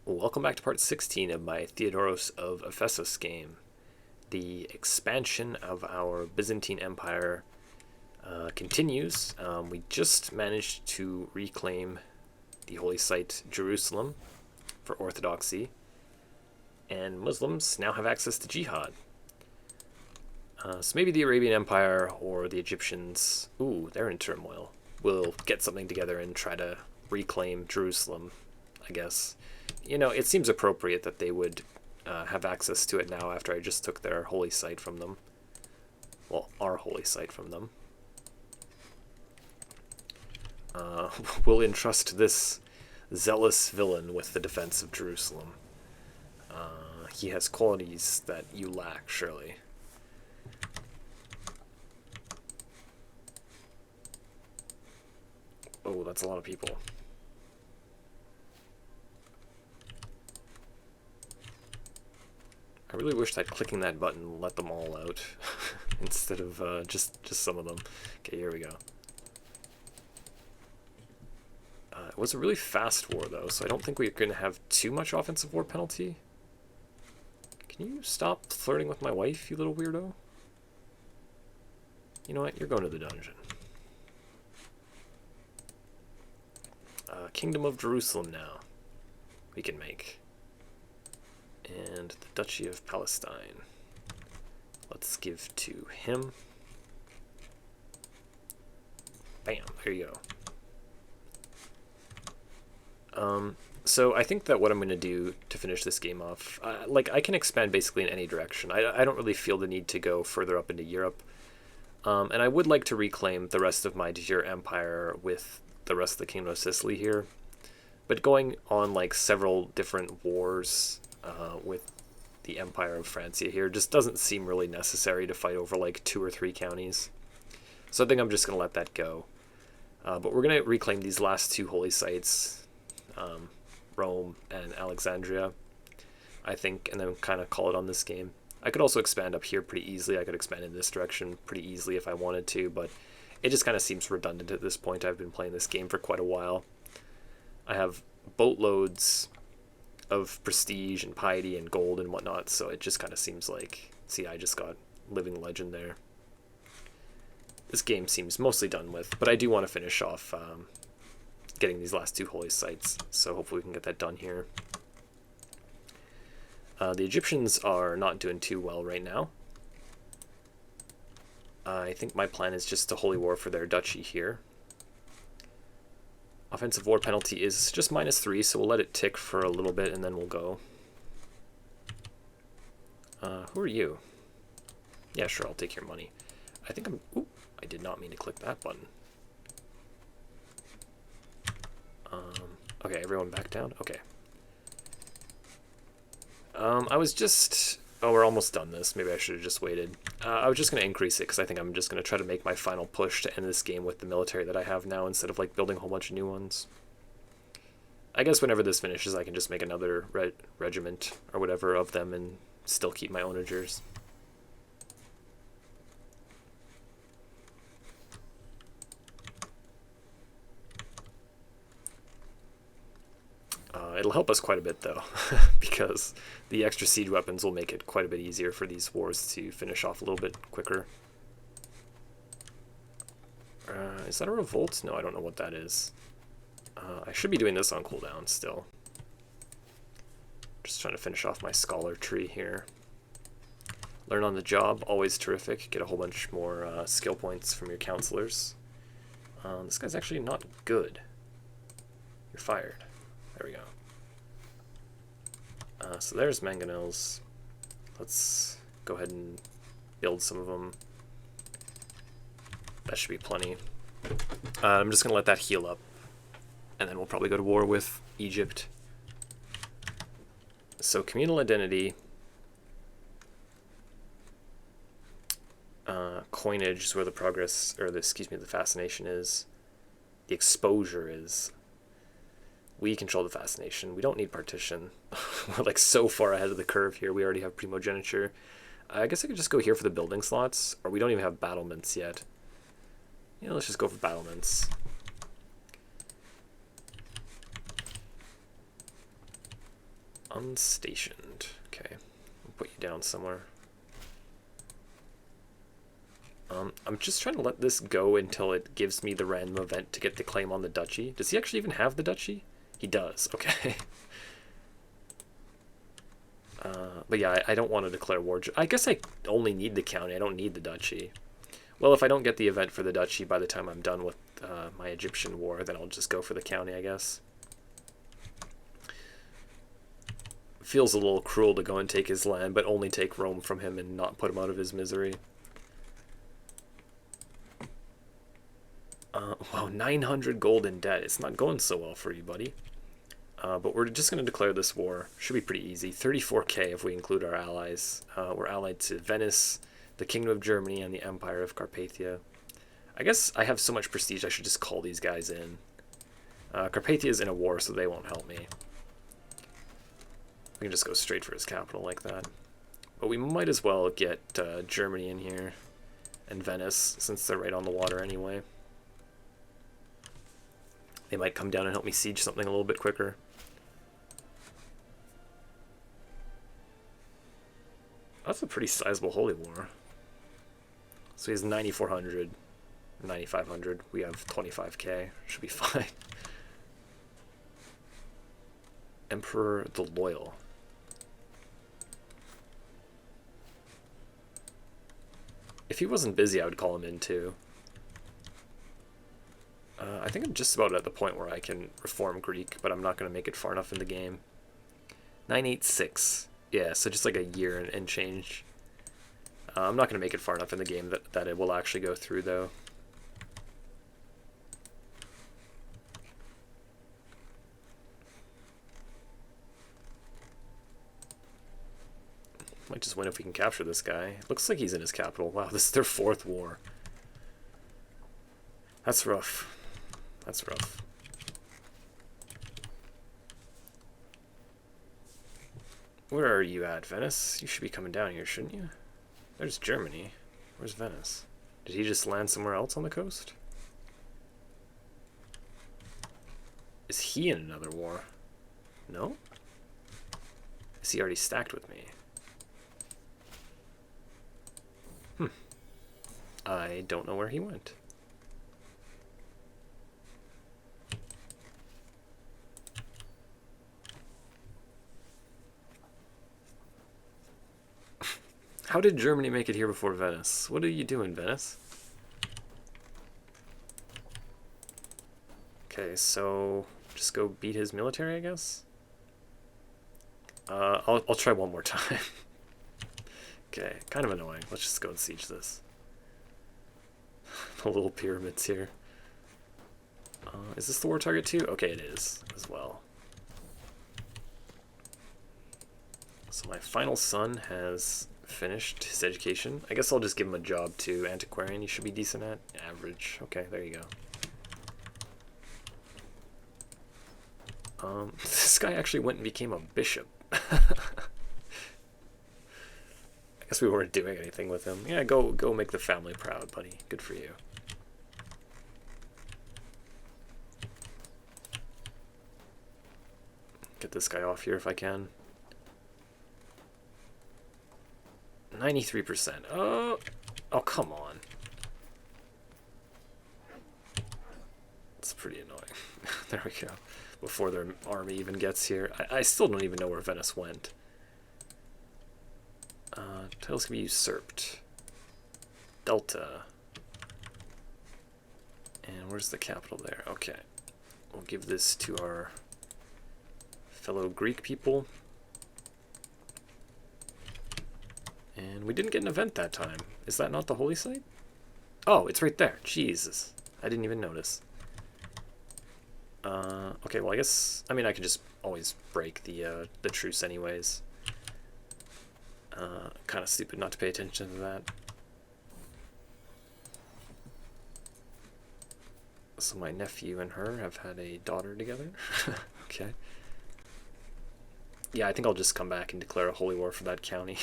Welcome back to part 16 of my Theodoros of Ephesos game. The expansion of our Byzantine Empire continues. We just managed to reclaim the holy site Jerusalem for Orthodoxy, and Muslims now have access to jihad. So maybe the Arabian Empire or the Egyptians, they're in turmoil, will get something together and try to reclaim Jerusalem, I guess. You know, it seems appropriate that they would have access to it now after I just took their holy site from them. Well, our holy site from them. We'll entrust this zealous villain with the defense of Jerusalem. He has qualities that you lack, surely. Oh, that's a lot of people. I really wish that clicking that button let them all out instead of just some of them. Okay, here we go. It was a really fast war, though, so I don't think we're going to have too much offensive war penalty. Can you stop flirting with my wife, you little weirdo? You know what? You're going to the dungeon. Kingdom of Jerusalem now. We can make. And the Duchy of Palestine. Let's give to him. Bam, there you go. So I think that what I'm going to do to finish this game off, I can expand basically in any direction. I don't really feel the need to go further up into Europe. And I would like to reclaim the rest of my de jure empire with the rest of the Kingdom of Sicily here. But going on like several different wars with the Empire of Francia here just doesn't seem really necessary to fight over like 2 or 3 counties. So I think I'm just going to let that go. But we're going to reclaim these last 2 holy sites, Rome and Alexandria, I think, and then kind of call it on this game. I could also expand up here pretty easily. I could expand in this direction pretty easily if I wanted to, but it just kind of seems redundant at this point. I've been playing this game for quite a while. I have boatloads of prestige and piety and gold and whatnot, so it just kind of seems like, see, I just got living legend there. This game seems mostly done with, but I do want to finish off getting these last 2 holy sites, so hopefully we can get that done here. The Egyptians are not doing too well right now. I think my plan is just to holy war for their duchy here. Offensive war penalty is just -3, so we'll let it tick for a little bit and then we'll go. Who are you? Yeah, sure, I'll take your money. I think I'm... Ooh, I did not mean to click that button. Okay, everyone back down? Okay. I was just... Oh, we're almost done this. Maybe I should have just waited. I was just going to increase it because I think I'm just going to try to make my final push to end this game with the military that I have now instead of like building a whole bunch of new ones. I guess whenever this finishes I can just make another regiment or whatever of them and still keep my onagers. It'll help us quite a bit, though, because the extra siege weapons will make it quite a bit easier for these wars to finish off a little bit quicker. Is that a revolt? No, I don't know what that is. I should be doing this on cooldown still. Just trying to finish off my scholar tree here. Learn on the job, always terrific. Get a whole bunch more skill points from your counselors. This guy's actually not good. You're fired. There we go. So there's mangonels. Let's go ahead and build some of them. That should be plenty. I'm just going to let that heal up. And then we'll probably go to war with Egypt. So communal identity. Coinage is where the progress, or the fascination is. The exposure is. We control the fascination. We don't need partition. We're like so far ahead of the curve here. We already have primogeniture. I guess I could just go here for the building slots, or we don't even have battlements yet. Yeah, let's just go for battlements. Unstationed. Okay, I'll put you down somewhere. I'm just trying to let this go until it gives me the random event to get the claim on the duchy. Does he actually even have the duchy? He does, okay. But yeah, I don't want to declare war. I guess I only need the county, I don't need the duchy. Well, if I don't get the event for the duchy by the time I'm done with my Egyptian war, then I'll just go for the county, I guess. Feels a little cruel to go and take his land, but only take Rome from him and not put him out of his misery. Wow, 900 gold in debt. It's not going so well for you, buddy. But we're just going to declare this war. Should be pretty easy. 34k if we include our allies. We're allied to Venice, the Kingdom of Germany, and the Empire of Carpathia. I guess I have so much prestige I should just call these guys in. Carpathia is in a war, so they won't help me. We can just go straight for his capital like that. But we might as well get Germany in here and Venice, since they're right on the water anyway. They might come down and help me siege something a little bit quicker. That's a pretty sizable holy war. So he has 9,400, 9,500. We have 25k. Should be fine. Emperor the Loyal. If he wasn't busy, I would call him in too. I think I'm just about at the point where I can reform Greek, but I'm not going to make it far enough in the game. 986. Yeah, so just like a year and change. I'm not going to make it far enough in the game that it will actually go through, though. Might just win if we can capture this guy. Looks like he's in his capital. Wow, this is their 4th war. That's rough. That's rough. Where are you at, Venice? You should be coming down here, shouldn't you? There's Germany. Where's Venice? Did he just land somewhere else on the coast? Is he in another war? No? Is he already stacked with me? I don't know where he went. How did Germany make it here before Venice? What are you doing, Venice? Okay, so just go beat his military, I guess? I'll try one more time. Okay, kind of annoying. Let's just go and siege this. The little pyramids here. Is this the war target too? Okay, it is as well. So my final son has finished his education. I guess I'll just give him a job too. Antiquarian, he should be decent at. Average. Okay, there you go. This guy actually went and became a bishop. I guess we weren't doing anything with him. Yeah, go make the family proud, buddy. Good for you. Get this guy off here if I can. 93%. Oh, come on. It's pretty annoying. There we go. Before their army even gets here. I still don't even know where Venice went. Titles can be usurped. Delta. And where's the capital there? Okay. We'll give this to our fellow Greek people. And we didn't get an event that time. Is that not the holy site? Oh, it's right there. Jesus. I didn't even notice. Okay, well, I guess... I mean, I could just always break the truce anyways. Kind of stupid not to pay attention to that. So my nephew and her have had a daughter together. Okay. Yeah, I think I'll just come back and declare a holy war for that county.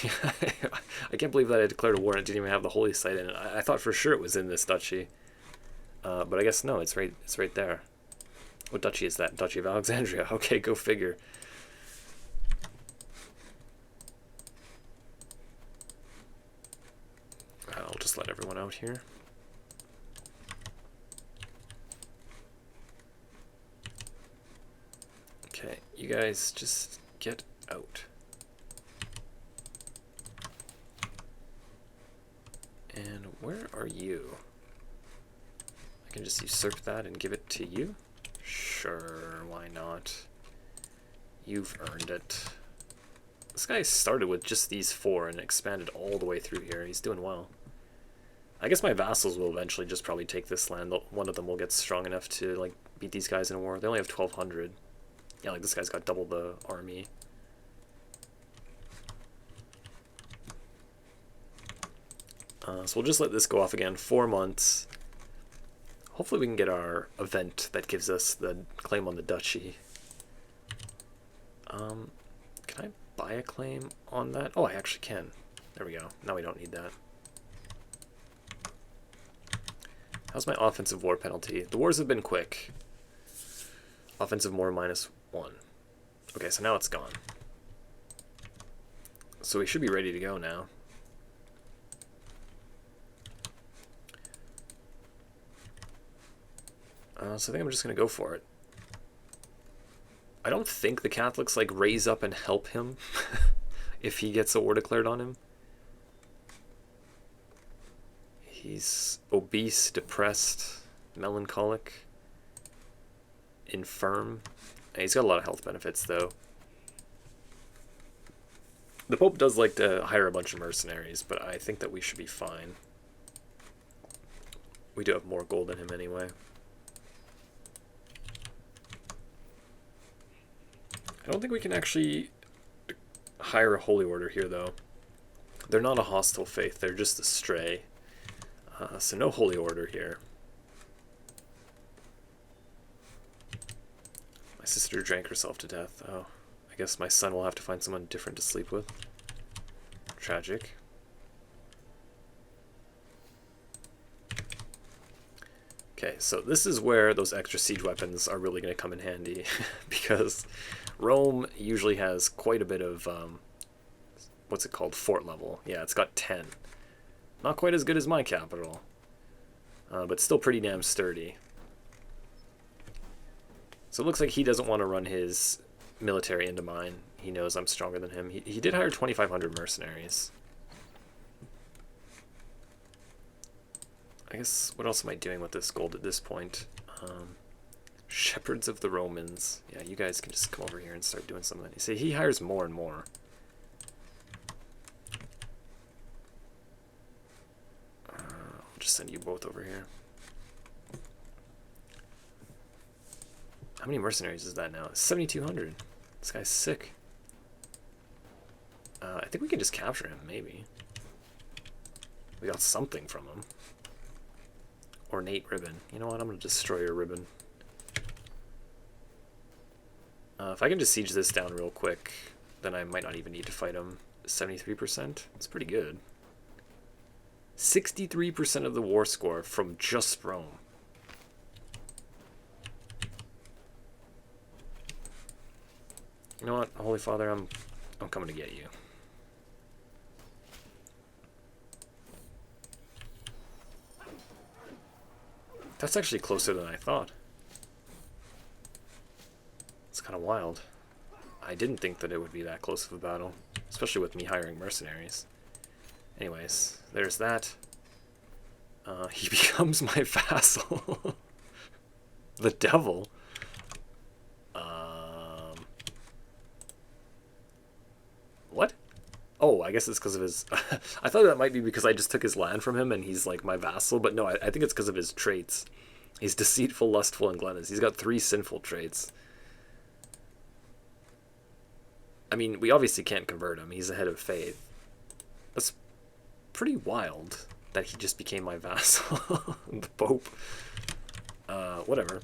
I can't believe that I declared a war and it didn't even have the holy site in it. I thought for sure it was in this duchy. But I guess no, it's right there. What duchy is that? Duchy of Alexandria. Okay, go figure. just let everyone out here. Okay, you guys just get out. And where are you? I can just usurp that and give it to you? Sure, why not? You've earned it. This guy started with just these 4 and expanded all the way through here. He's doing well. I guess my vassals will eventually just probably take this land. One of them will get strong enough to like beat these guys in a war. They only have 1,200. Yeah, like this guy's got double the army. So we'll just let this go off again. 4 months. Hopefully we can get our event that gives us the claim on the duchy. Can I buy a claim on that? Oh, I actually can. There we go. Now we don't need that. How's my offensive war penalty? The wars have been quick. Offensive war -1. Okay, so now it's gone. So we should be ready to go now. So I think I'm just going to go for it. I don't think the Catholics like raise up and help him if he gets a war declared on him. He's obese, depressed, melancholic, infirm. He's got a lot of health benefits though. The Pope does like to hire a bunch of mercenaries, but I think that we should be fine. We do have more gold than him anyway. I don't think we can actually hire a holy order here, though. They're not a hostile faith, they're just a stray. So no holy order here. My sister drank herself to death. Oh, I guess my son will have to find someone different to sleep with. Tragic. Okay, so this is where those extra siege weapons are really going to come in handy, because Rome usually has quite a bit of, what's it called, fort level. Yeah, it's got 10. Not quite as good as my capital, but still pretty damn sturdy. So it looks like he doesn't want to run his military into mine. He knows I'm stronger than him. He did hire 2,500 mercenaries. I guess, what else am I doing with this gold at this point? Shepherds of the Romans. Yeah, you guys can just come over here and start doing some of that. You see, he hires more and more. I'll just send you both over here. How many mercenaries is that now? 7,200. This guy's sick. I think we can just capture him, maybe. We got something from him. Ornate ribbon. You know what? I'm going to destroy your ribbon. If I can just siege this down real quick, then I might not even need to fight him. 73%? It's pretty good. 63% of the war score from just Rome. You know what, Holy Father, I'm coming to get you. That's actually closer than I thought. It's kind of wild. I didn't think that it would be that close of a battle, especially with me hiring mercenaries. Anyways, there's that. He becomes my vassal. The devil. What? Oh, I guess it's because of his... I thought that might be because I just took his land from him and he's like my vassal, but no, I think it's because of his traits. He's deceitful, lustful, and gluttonous. He's got 3 sinful traits. I mean, we obviously can't convert him. He's a head of faith. That's pretty wild that he just became my vassal. The Pope. Whatever.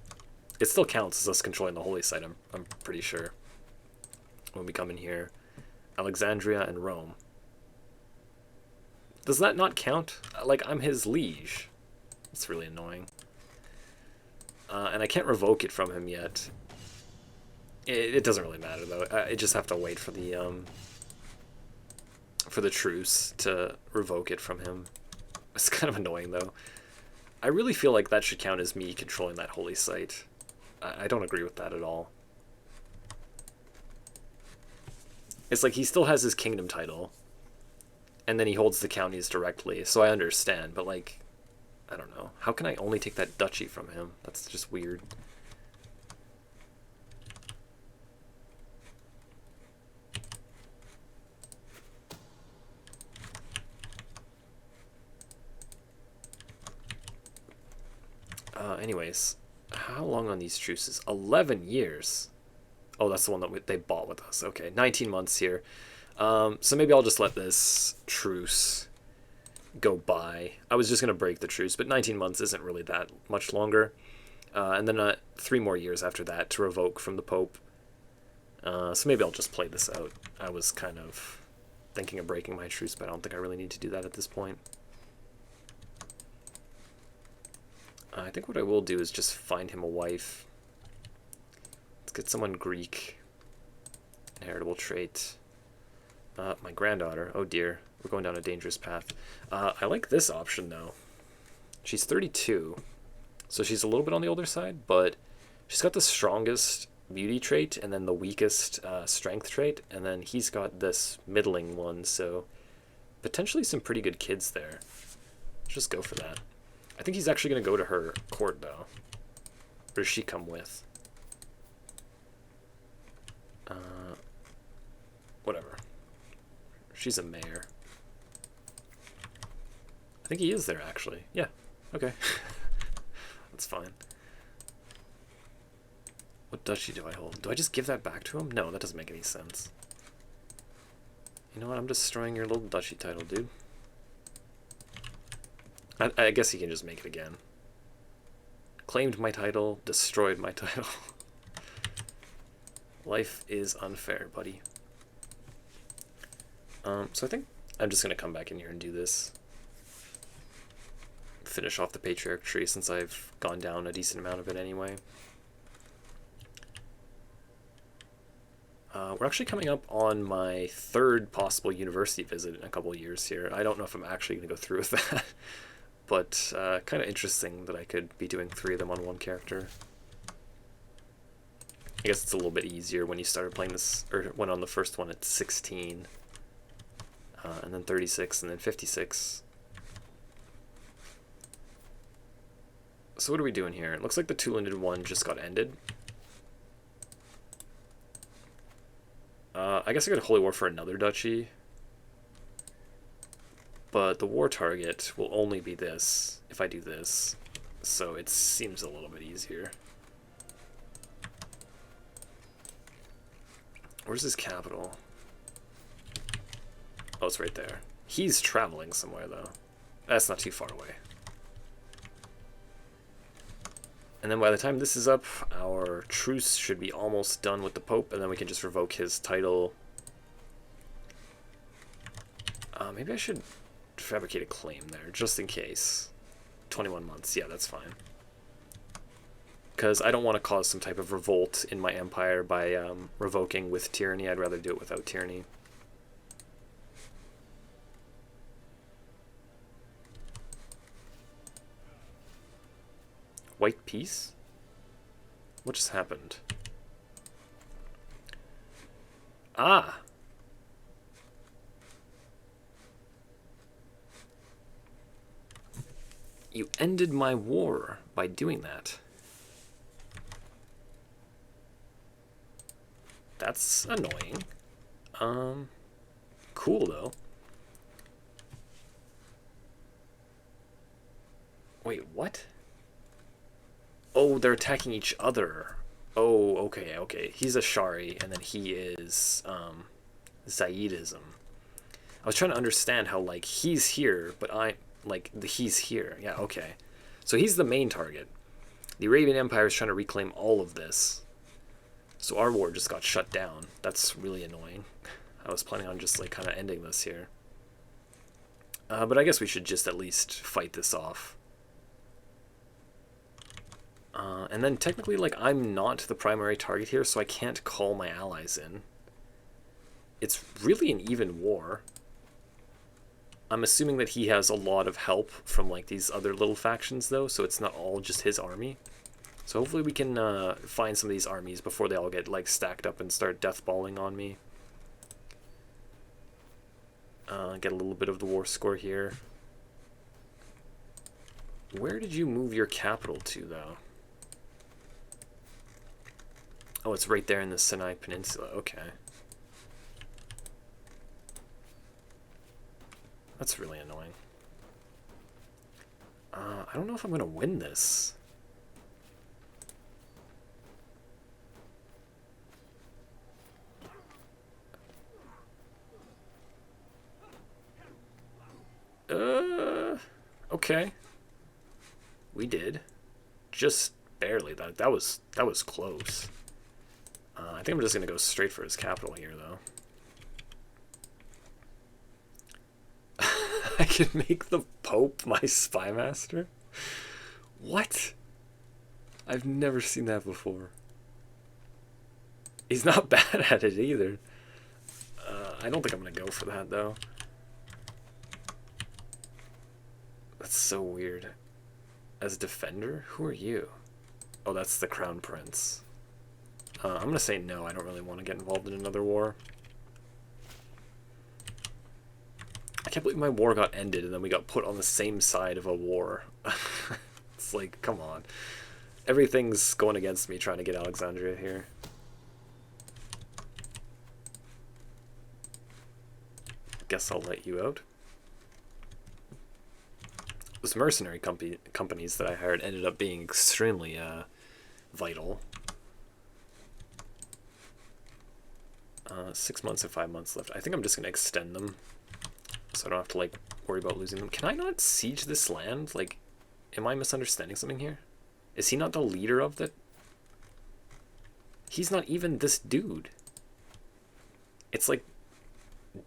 It still counts as us controlling the holy site, I'm pretty sure. When we come in here. Alexandria and Rome. Does that not count? Like, I'm his liege. It's really annoying. And I can't revoke it from him yet. It doesn't really matter, though. I just have to wait for the truce to revoke it from him. It's kind of annoying, though. I really feel like that should count as me controlling that holy site. I don't agree with that at all. It's like he still has his kingdom title, and then he holds the counties directly, so I understand, but like, I don't know. How can I only take that duchy from him? That's just weird. Anyways, how long on these truces? 11 years. Oh, that's the one that they bought with us. Okay, 19 months here. So maybe I'll just let this truce go by. I was just going to break the truce, but 19 months isn't really that much longer. And then 3 more years after that to revoke from the Pope. So maybe I'll just play this out. I was kind of thinking of breaking my truce, but I don't think I really need to do that at this point. I think what I will do is just find him a wife. Let's get someone Greek. Inheritable trait. My granddaughter. Oh dear. We're going down a dangerous path. I like this option, though. She's 32. So she's a little bit on the older side, but she's got the strongest beauty trait and then the weakest strength trait. And then he's got this middling one, so potentially some pretty good kids there. Let's just go for that. I think he's actually going to go to her court, though. Or does she come with? Whatever. She's a mayor. I think he is there, actually. Yeah. Okay. That's fine. What duchy do I hold? Do I just give that back to him? No, that doesn't make any sense. You know what? I'm destroying your little duchy title, dude. I guess he can just make it again. Claimed my title, destroyed my title. Life is unfair, buddy. So I think I'm just going to come back in here and do this. Finish off the patriarch tree since I've gone down a decent amount of it anyway. We're actually coming up on my 3rd possible university visit in a couple of years here. I don't know if I'm actually going to go through with that. But kind of interesting that I could be doing 3 of them on one character. I guess it's a little bit easier when you started playing this, or when on the first one it's 16. And then 36, and then 56. So what are we doing here? It looks like the two-landed one just got ended. I guess I could Holy War for another duchy. But the war target will only be this if I do this. So it seems a little bit easier. Where's his capital? Oh, it's right there. He's traveling somewhere, though. That's not too far away. And then by the time this is up, our truce should be almost done with the Pope, and then we can just revoke his title. Maybe I should fabricate a claim there, just in case. 21 months, yeah, that's fine. Because I don't want to cause some type of revolt in my empire by revoking with tyranny. I'd rather do it without tyranny. White peace? What just happened? Ah! You ended my war by doing that. That's annoying. Cool, though. Wait, what? Oh, they're attacking each other. Oh, okay, okay. He's Ashari, and then he is, Zaidism. I was trying to understand how, like, he's here, but he's here. Yeah, okay. So he's the main target. The Arabian Empire is trying to reclaim all of this. So our war just got shut down. That's really annoying. I was planning on just, like, kind of ending this here. But I guess we should just at least fight this off. And then technically, like, I'm not the primary target here, so I can't call my allies in. It's really an even war. I'm assuming that he has a lot of help from like these other little factions though, so it's not all just his army. So hopefully we can find some of these armies before they all get like stacked up and start deathballing on me. Get a little bit of the war score here. Where did you move your capital to though? Oh, it's right there in the Sinai Peninsula. Okay. That's really annoying. I don't know if I'm going to win this. Okay. We did. Just barely. That was close. I think I'm just going to go straight for his capital here, though. I can make the Pope my spy master? What? I've never seen that before. He's not bad at it either. I don't think I'm going to go for that, though. That's so weird. As a defender? Who are you? Oh, that's the Crown Prince. I'm going to say no. I don't really want to get involved in another war. I can't believe my war got ended and then we got put on the same side of a war. It's like, come on. Everything's going against me trying to get Alexandria here. Guess I'll let you out. Those mercenary companies that I hired ended up being extremely vital. 6 months and 5 months left. I think I'm just going to extend them so I don't have to like worry about losing them. Can I not siege this land? Like, am I misunderstanding something here? Is he not the leader of the... He's not even this dude. It's like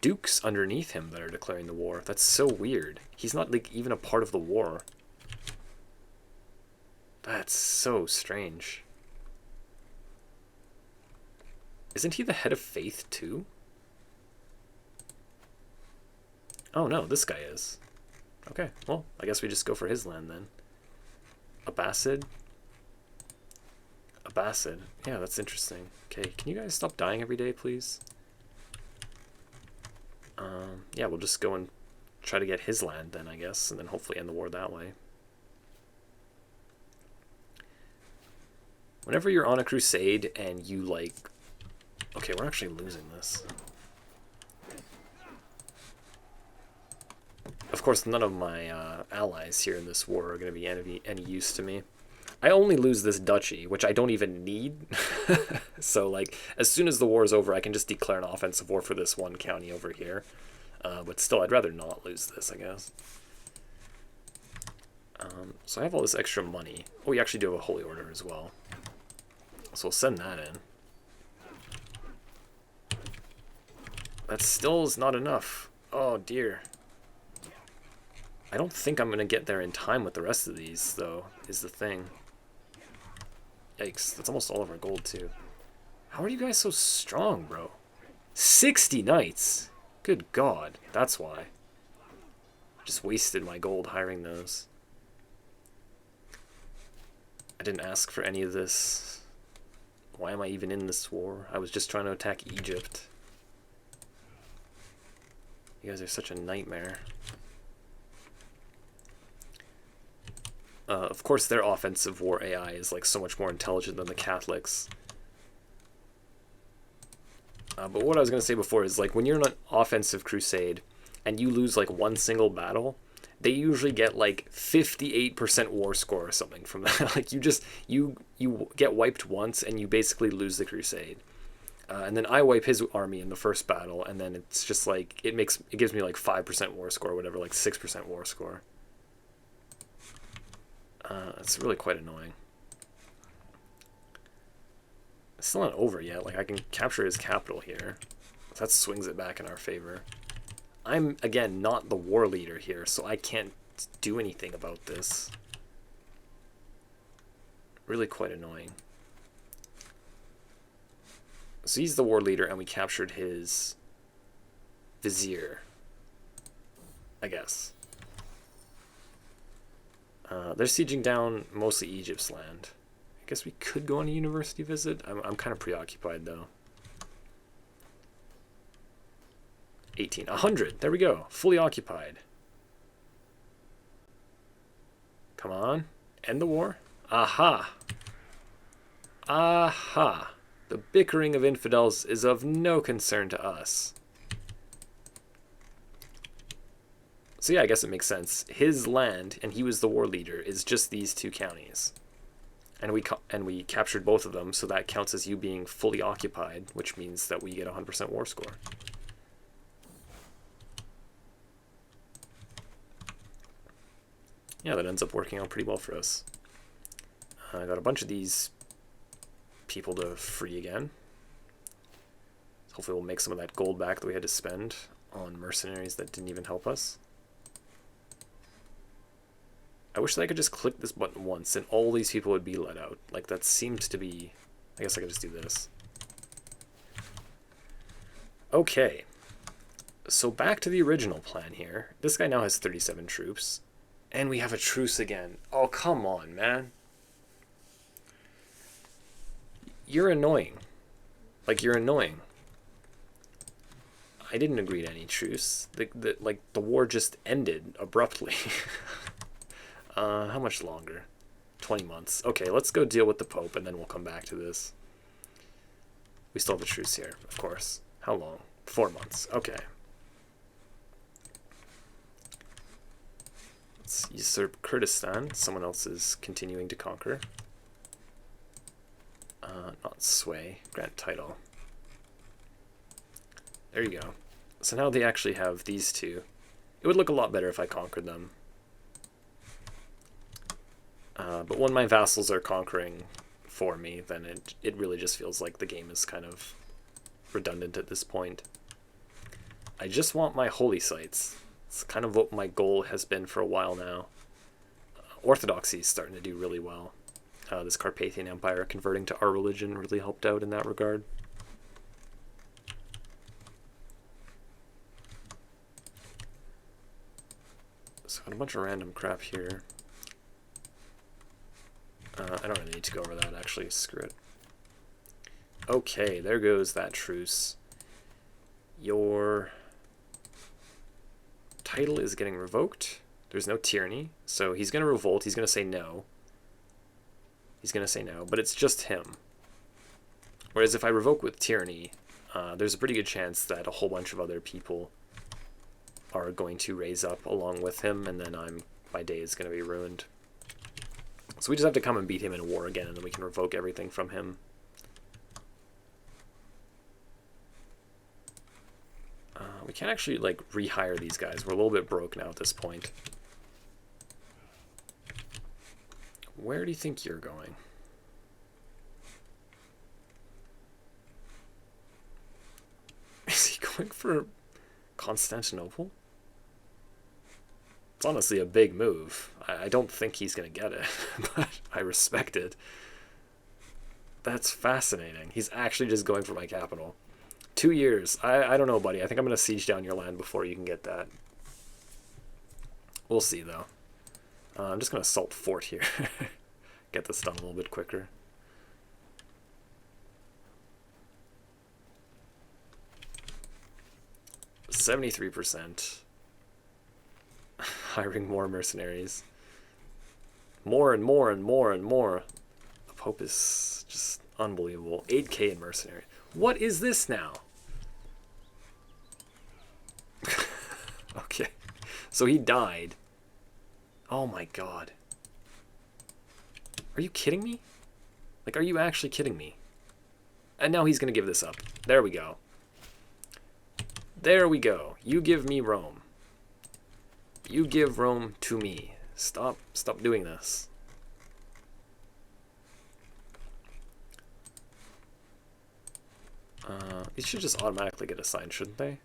dukes underneath him that are declaring the war. That's so weird. He's not like even a part of the war. That's so strange. Isn't he the head of faith too? Oh no, this guy is. Okay, well, I guess we just go for his land then. Abbasid? Abbasid. Yeah, that's interesting. Okay, can you guys stop dying every day, please? Yeah, we'll just go and try to get his land then, I guess, and then hopefully end the war that way. Whenever you're on a crusade and you, like... Okay, we're actually losing this. Of course, none of my allies here in this war are going to be any use to me. I only lose this duchy, which I don't even need. So, like, as soon as the war is over, I can just declare an offensive war for this one county over here. But still, I'd rather not lose this, I guess. So I have all this extra money. Oh, we actually do have a holy order as well. So we'll send that in. That still is not enough. Oh, dear. I don't think I'm going to get there in time with the rest of these, though, is the thing. Yikes, that's almost all of our gold, too. How are you guys so strong, bro? 60 knights! Good God, that's why. Just wasted my gold hiring those. I didn't ask for any of this. Why am I even in this war? I was just trying to attack Egypt. You guys are such a nightmare. Of course, their offensive war AI is like so much more intelligent than the Catholics. But what I was going to say before is like when you're in an offensive crusade and you lose like one single battle, they usually get like 58% war score or something from that. Like you get wiped once and you basically lose the crusade. And then I wipe his army in the first battle, and then it's just like it gives me like 5% war score or whatever, like 6% war score. It's really quite annoying. It's still not over yet. Like, I can capture his capital here. So that swings it back in our favor. I'm, again, not the war leader here, so I can't do anything about this. Really quite annoying. So he's the war leader, and we captured his vizier. I guess. They're sieging down mostly Egypt's land. I guess we could go on a university visit. I'm kind of preoccupied, though. 18. 100. There we go. Fully occupied. Come on. End the war. Aha. Aha. The bickering of infidels is of no concern to us. So yeah, I guess it makes sense. His land, and he was the war leader, is just these two counties. And we captured both of them, so that counts as you being fully occupied, which means that we get a 100% war score. Yeah, that ends up working out pretty well for us. I got a bunch of these people to free again. Hopefully we'll make some of that gold back that we had to spend on mercenaries that didn't even help us. I wish that I could just click this button once and all these people would be let out. Like, that seems to be... I guess I could just do this. Okay. So back to the original plan here. This guy now has 37 troops. And we have a truce again. Oh, come on, man. You're annoying. Like, you're annoying. I didn't agree to any truce. The war just ended abruptly. How much longer? 20 months. Okay, let's go deal with the Pope, and then we'll come back to this. We still have a truce here, of course. How long? 4 months. Okay. Let's usurp Kurdistan. Someone else is continuing to conquer. Not sway. Grant title. There you go. So now they actually have these two. It would look a lot better if I conquered them. But when my vassals are conquering for me, then it really just feels like the game is kind of redundant at this point. I just want my holy sites. It's kind of what my goal has been for a while now. Orthodoxy is starting to do really well. This Carpathian Empire converting to our religion really helped out in that regard. So got a bunch of random crap here. I don't really need to go over that, actually. Screw it. Okay, there goes that truce. Your title is getting revoked. There's no tyranny, so he's going to revolt. He's going to say no. He's going to say no, but it's just him. Whereas if I revoke with tyranny, there's a pretty good chance that a whole bunch of other people are going to raise up along with him, and then my day is going to be ruined. So we just have to come and beat him in a war again, and then we can revoke everything from him. We can't actually, like, rehire these guys. We're a little bit broke now at this point. Where do you think you're going? Is he going for Constantinople? It's honestly a big move. I don't think he's going to get it, but I respect it. That's fascinating. He's actually just going for my capital. 2 years. I don't know, buddy. I think I'm going to siege down your land before you can get that. We'll see, though. I'm just going to assault fort here. Get this done a little bit quicker. %. Hiring more mercenaries. More and more and more and more. The Pope is just unbelievable. 8K in mercenary. What is this now? Okay. So he died. Oh my god. Are you kidding me? Like, are you actually kidding me? And now he's going to give this up. There we go. There we go. You give me Rome. You give Rome to me. Stop doing this. These should just automatically get assigned, shouldn't they?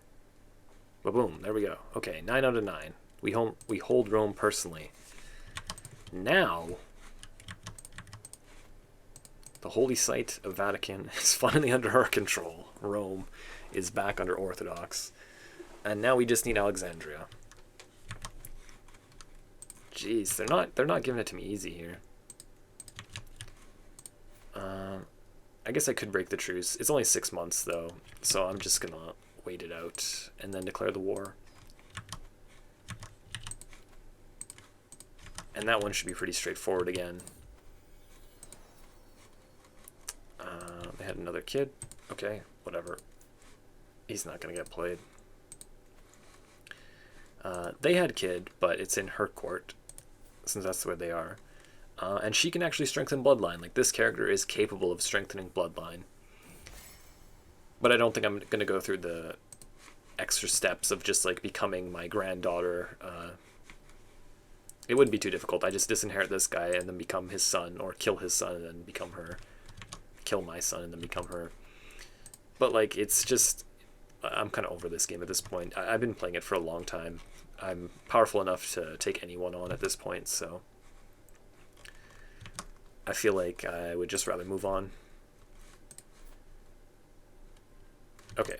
Ba-boom, there we go. Okay, 9 out of 9. We hold Rome personally. Now, the holy site of Vatican is finally under our control. Rome is back under Orthodox. And now we just need Alexandria. Jeez, they're not giving it to me easy here. I guess I could break the truce. It's only 6 months though, so I'm just gonna wait it out and then declare the war. And that one should be pretty straightforward again. They had another kid. Okay, whatever. He's not gonna get played. They had kid, but it's in her court, since that's where they are. And she can actually strengthen bloodline. Like, this character is capable of strengthening bloodline. But I don't think I'm going to go through the extra steps of just, like, becoming my granddaughter. It wouldn't be too difficult. I just disinherit this guy and then become his son, or kill his son and then become her. Kill my son and then become her. But, like, it's just... I'm kind of over this game at this point. I've been playing it for a long time. I'm powerful enough to take anyone on at this point, so... I feel like I would just rather move on. Okay.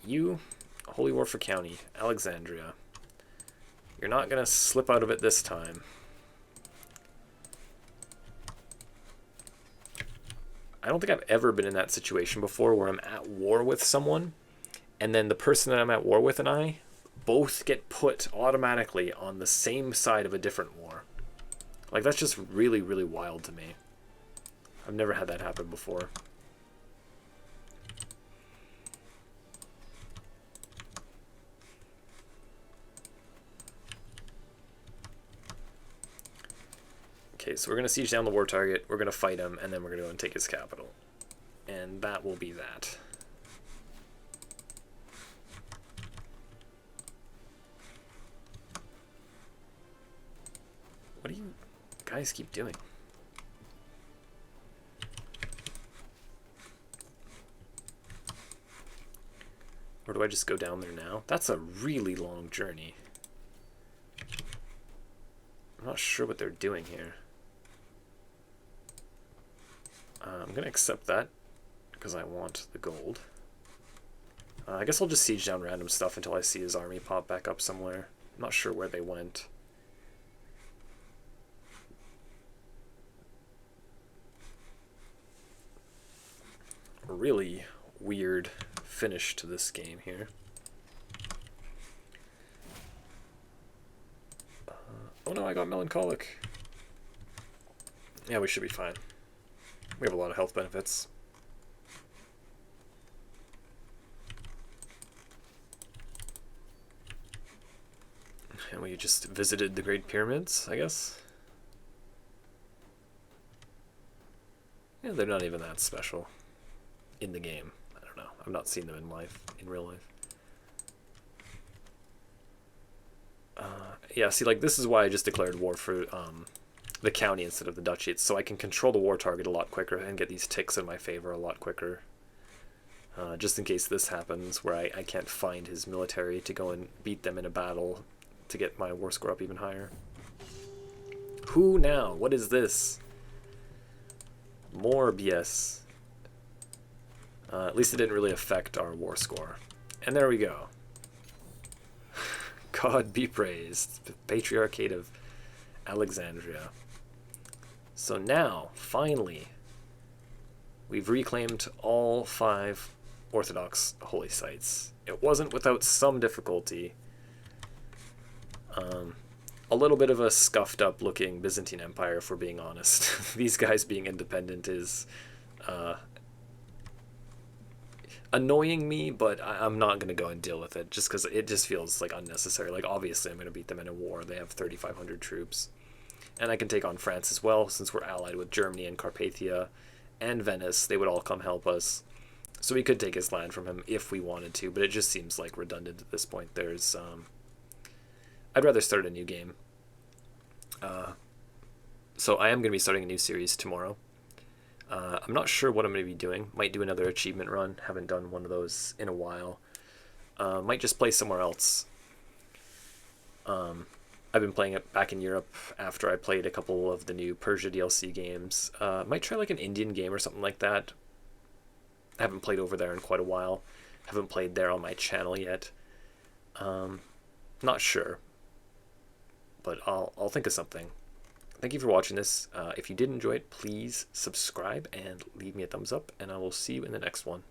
You, Holy War for County, Alexandria. You're not going to slip out of it this time. I don't think I've ever been in that situation before where I'm at war with someone, and then the person that I'm at war with and I both get put automatically on the same side of a different war. Like, that's just really, really wild to me. I've never had that happen before. Okay, so we're going to siege down the war target, we're going to fight him, and then we're going to go and take his capital. And that will be that. What do you guys keep doing? Or do I just go down there now? That's a really long journey. I'm not sure what they're doing here. I'm going to accept that because I want the gold. I guess I'll just siege down random stuff until I see his army pop back up somewhere. I'm not sure where they went. Really weird finish to this game here. Oh no, I got melancholic. Yeah, we should be fine. We have a lot of health benefits. And we just visited the Great Pyramids, I guess. Yeah, they're not even that special in the game. I don't know. I've not seen them in real life. Yeah, see, like, this is why I just declared war for the county instead of the duchy. It's so I can control the war target a lot quicker and get these ticks in my favor a lot quicker. Just in case this happens, where I can't find his military to go and beat them in a battle to get my war score up even higher. Who now? What is this? More BS. At least it didn't really affect our war score. And there we go. God be praised. The Patriarchate of Alexandria. So now, finally, we've reclaimed all 5 Orthodox holy sites. It wasn't without some difficulty. A little bit of a scuffed up looking Byzantine Empire, if we're being honest. These guys being independent is annoying me, but I'm not going to go and deal with it just because it just feels like unnecessary. Like, obviously I'm going to beat them in a war. They have 3,500 troops. And I can take on France as well, since we're allied with Germany and Carpathia and Venice. They would all come help us. So we could take his land from him if we wanted to, but it just seems like redundant at this point. There's I'd rather start a new game. So I am going to be starting a new series tomorrow. I'm not sure what I'm going to be doing. Might do another achievement run. Haven't done one of those in a while. Might just play somewhere else. I've been playing it back in Europe after I played a couple of the new Persia DLC games. Might try like an Indian game or something like that. I haven't played over there in quite a while. Haven't played there on my channel yet. Not sure. but I'll think of something. Thank you for watching this. If you did enjoy it, please subscribe and leave me a thumbs up, and I will see you in the next one.